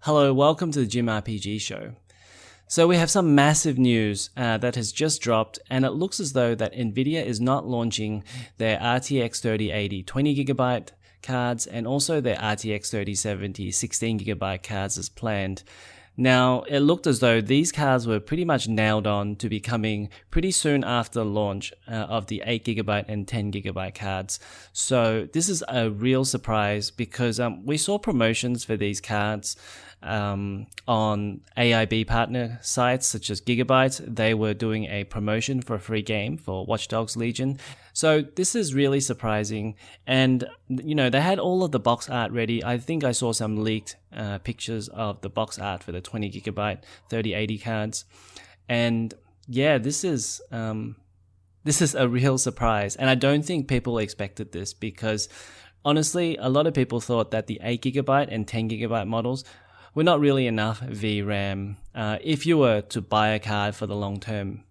Hello, welcome to the Gym RPG show. So we have some massive news that has just dropped, and it looks as though that Nvidia is not launching their RTX 3080 20GB cards and also their RTX 3070 16GB cards as planned. Now, it looked as though these cards were pretty much nailed on to be coming pretty soon after launch of the 8GB and 10GB cards. So this is a real surprise because we saw promotions for these cards on AIB partner sites such as Gigabyte. They were doing a promotion for a free game for Watch Dogs Legion. So this is really surprising, and they had all of the box art ready. I think I saw some leaked pictures of the box art for the 20GB 3080 cards, and yeah, this is a real surprise, and I don't think people expected this because honestly, a lot of people thought that the 8GB and 10GB models were not really enough VRAM if you were to buy a card for the long term.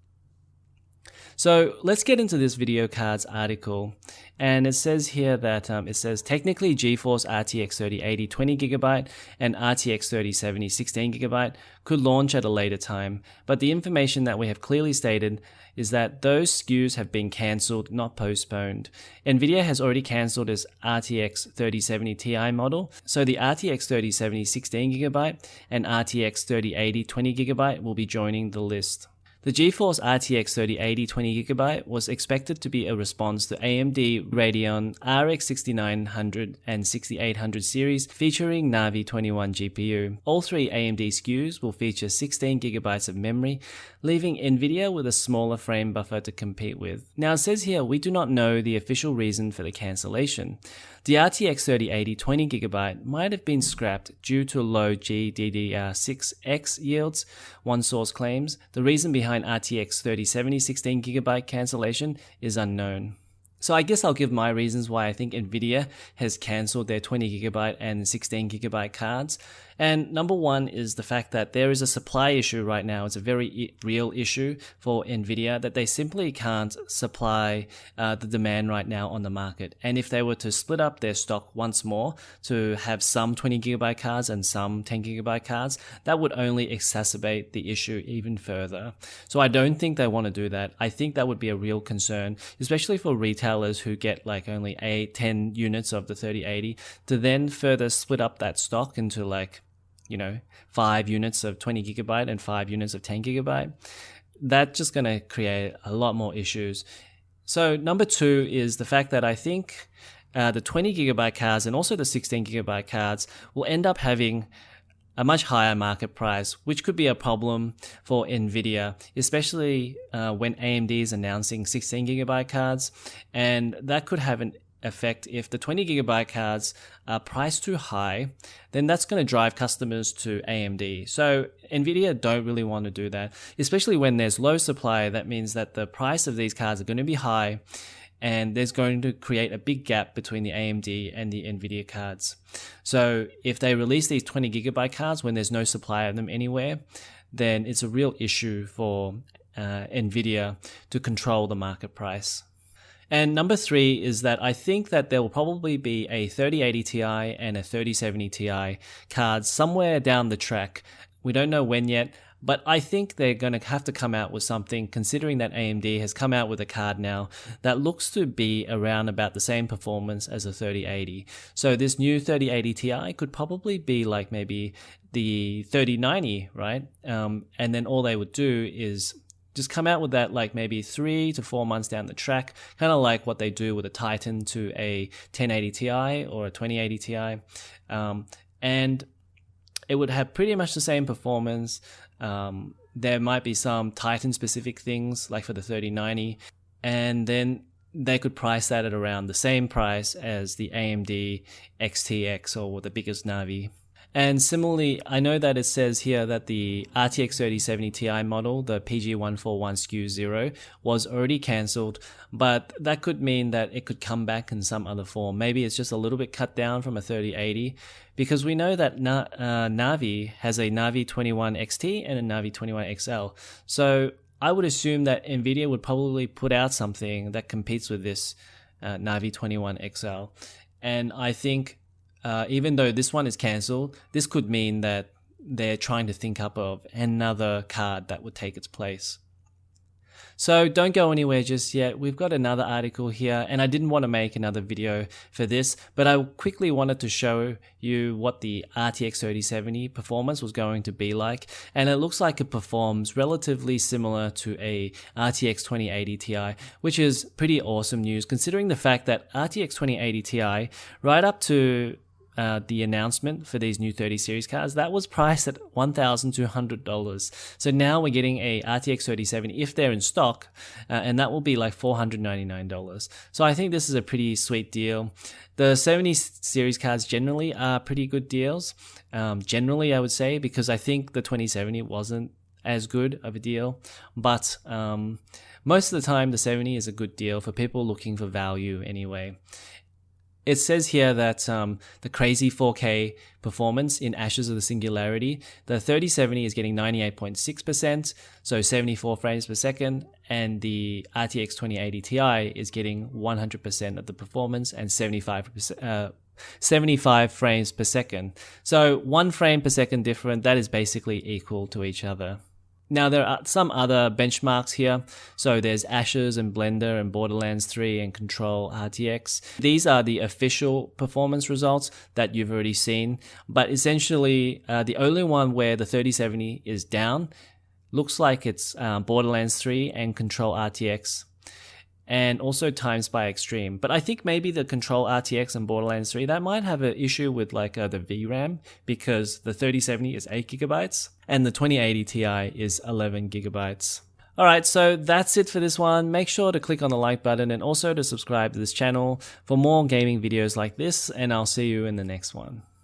So let's get into this Videocardz article, and it says here that it says technically GeForce RTX 3080 20GB and RTX 3070 16GB could launch at a later time, but the information that we have clearly stated is that those SKUs have been cancelled, not postponed. Nvidia has already cancelled its RTX 3070 Ti model, so the RTX 3070 16GB and RTX 3080 20GB will be joining the list. The GeForce RTX 3080 20GB was expected to be a response to AMD Radeon RX 6900 and 6800 series featuring Navi 21 GPU. All three AMD SKUs will feature 16GB of memory, leaving Nvidia with a smaller frame buffer to compete with. Now it says here we do not know the official reason for the cancellation. The RTX 3080 20GB might have been scrapped due to low GDDR6X yields, one source claims. The reason behind RTX 3070 16GB cancellation is unknown. So I guess I'll give my reasons why I think Nvidia has cancelled their 20GB and 16GB cards. And number one is the fact that there is a supply issue right now. It's a very real issue for Nvidia that they simply can't supply the demand right now on the market. And if they were to split up their stock once more to have some 20GB cards and some 10GB cards, that would only exacerbate the issue even further. So I don't think they want to do that. I think that would be a real concern, especially for retailers who get like only 10 units of the 3080 to then further split up that stock into 5 units of 20GB and 5 units of 10GB. That's just going to create a lot more issues. So number two is the fact that I think the 20GB cards and also the 16GB cards will end up having a much higher market price, which could be a problem for Nvidia, especially when AMD is announcing 16GB cards, and that could have an effect if the 20GB cards are priced too high. Then that's going to drive customers to AMD. So Nvidia don't really want to do that, especially when there's low supply. That means that the price of these cards are going to be high, and there's going to create a big gap between the AMD and the Nvidia cards. So if they release these 20GB cards when there's no supply of them anywhere, then it's a real issue for Nvidia to control the market price. And number three is that I think that there will probably be a 3080 Ti and a 3070 Ti cards somewhere down the track. We don't know when yet, but I think they're going to have to come out with something, considering that AMD has come out with a card now that looks to be around about the same performance as a 3080. So this new 3080 Ti could probably be like maybe the 3090, right? And then all they would do is just come out with that like maybe 3 to 4 months down the track, kind of like what they do with a Titan to a 1080 Ti or a 2080 Ti. And it would have pretty much the same performance. There might be some Titan specific things like for the 3090, and then they could price that at around the same price as the AMD XTX or the biggest Navi. And similarly, I know that it says here that the RTX 3070 Ti model, the PG141 SKU 0, was already cancelled, but that could mean that it could come back in some other form. Maybe it's just a little bit cut down from a 3080, because we know that Navi has a Navi 21 XT and a Navi 21 XL. So I would assume that Nvidia would probably put out something that competes with this Navi 21 XL. And I think even though this one is cancelled, this could mean that they're trying to think up of another card that would take its place. So don't go anywhere just yet. We've got another article here, and I didn't want to make another video for this, but I quickly wanted to show you what the RTX 3070 performance was going to be like, and it looks like it performs relatively similar to a RTX 2080 Ti, which is pretty awesome news considering the fact that RTX 2080 Ti, right up to the announcement for these new 30 series cards, that was priced at $1,200. So now we're getting a RTX 3070 if they're in stock, and that will be like $499. So I think this is a pretty sweet deal. The 70 series cards generally are pretty good deals. Generally, I would say, because I think the 2070 wasn't as good of a deal, but most of the time the 70 is a good deal for people looking for value anyway. It says here that the crazy 4K performance in Ashes of the Singularity, the 3070 is getting 98.6%, so 74 frames per second, and the RTX 2080 Ti is getting 100% of the performance and 75 frames per second. So 1 frame per second different, that is basically equal to each other. Now there are some other benchmarks here. So there's Ashes and Blender and Borderlands 3 and Control RTX. These are the official performance results that you've already seen. But essentially the only one where the 3070 is down looks like it's Borderlands 3 and Control RTX. And also Times by Extreme. But I think maybe the Control RTX and Borderlands 3, that might have an issue with like the VRAM, because the 3070 is 8GB and the 2080 Ti is 11GB. Alright, so that's it for this one. Make sure to click on the like button and also to subscribe to this channel for more gaming videos like this, and I'll see you in the next one.